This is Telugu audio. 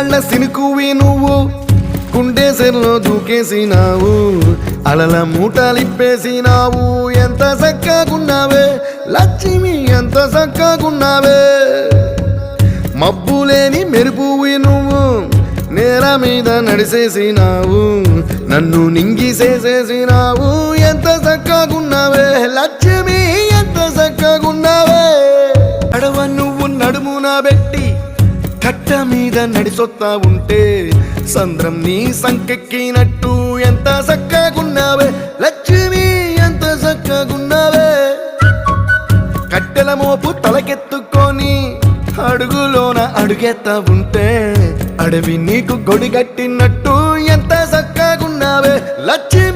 రాళ్ళ సినుకువి నువ్వు కుండేసెల్లో దూకేసినావు అలల మూటలిప్పేసినావు ఎంత చక్కగున్నావే లక్ష్మి ఎంత చక్కగున్నావే మబ్బులేని మెరుపువి నువ్వు నేల మీద నడిసేసినావు నన్ను నింగిసేసేసినావు ఎంత చక్కగున్నావే లక్ష్మి ఎంత చక్కగున్నావే అడవ నువ్వు నడుమున పెట్టి కట్ట మీద నడిసొత్తా ఉంటే సంద్రం నీ సంకెక్కినట్టు ఎంత చక్కగున్నావే లక్ష్మి ఎంత చక్కగున్నావే కట్టెల మోపు తలకెత్తుకొని అడుగులోన అడుగెత్తా ఉంటే అడవి నీకు గొడిగట్టినట్టు ఎంత చక్కగున్నావే లక్ష్మి